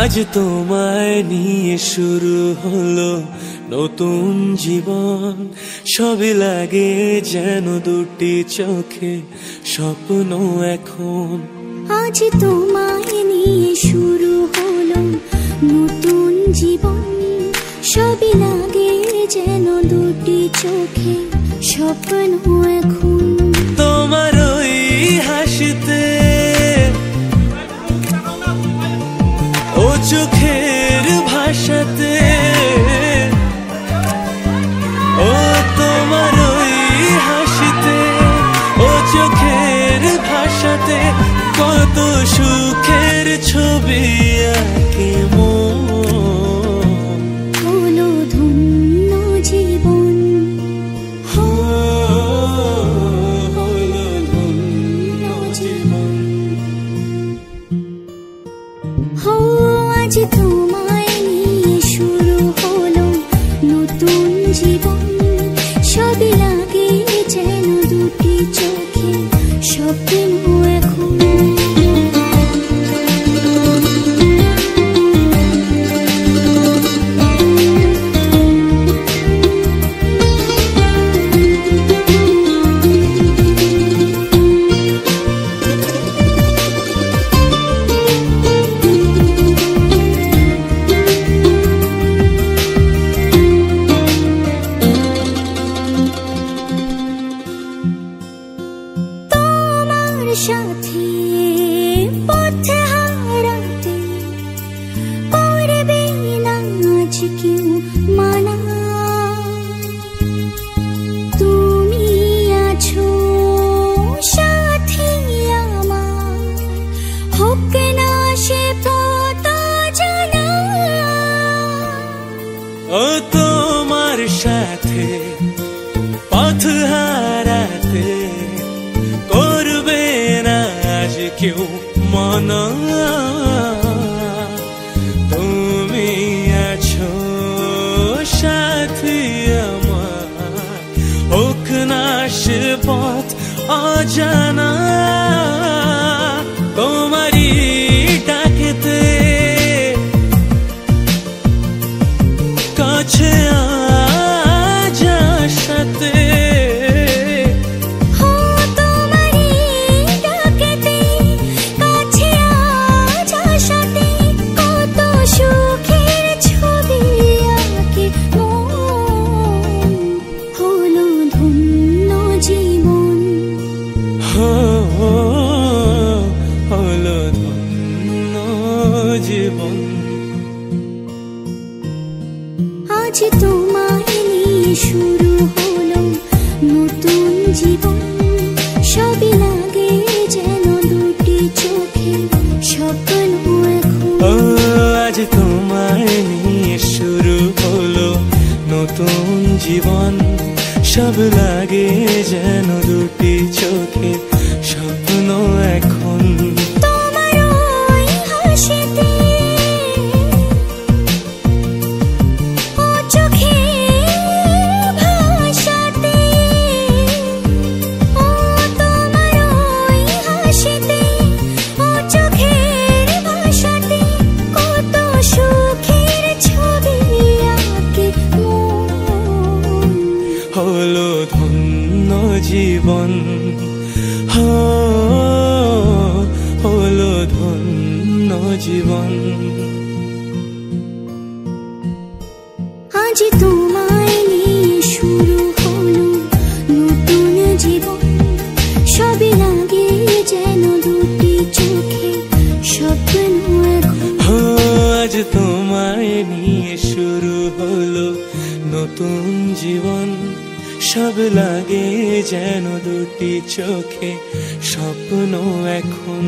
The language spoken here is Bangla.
আজ তোমায় নিয়ে শুরু হলো নতুন জীবন। সবই লাগে যেন দুটি চোখে স্বপ্ন এখন। আজ তোমায় নিয়ে শুরু হলো নতুন জীবন। সবই লাগে যেন দুটি চোখে স্বপ্ন এখন। তোমার ওই হাসিতে ও চোখের ভাষাতে, ও তোমার ওই হাসিতে ও চোখের ভাষাতে কত সুখের ছবি আঁকে মন। হলো ধন্য জীবন, হলো ধন্য জীবন। হো আজ তোমায় নিয়ে শুরু হলো নতুন জীবন। সবই লাগে যেন দুটি চোখে স্বপ্ন এখন। সাথে পথে হারাতে করবে না আজ কেউ মানা। তুমি আছো সাথী আমার, হোক না সে পথ জানা। ও তোমার সাথে পথ হারাতে করবে না আজ কেউ মানা। তুমি আছো সাথী আমার, হোক না সে পথ অজানা। তোমারই ডাকেতে কাছে আজ সাথে, হলো ধন্য জীবন। আজ তোমায় নিয়ে শুরু হলো নতুন জীবন। সবই লাগে যেন দুটি চোখে স্বপ্ন এখন। আজ তোমায় নিয়ে শুরু হলো নতুন জীবন। সব লাগে যেন দুটি চোখে স্বপ্ন এখন। তোমার ওই হাসিতে ও চোখের ভাষাতে, ও তোমার ওই হাসিতে ও চোখের ভাষাতে কত সুখের ছবি আঁকে মন। হলো ধন্য জীবন, হলো ধন্য জীবন। আজ তোমায় নিয়ে শুরু হলো নতুন জীবন। সবই লাগে যেন দুটি চোখে স্বপ্ন এখন। আজ তোমায় নিয়ে শুরু হলো নতুন জীবন। সব লাগে যেন দুটি চোখে স্বপ্ন এখন।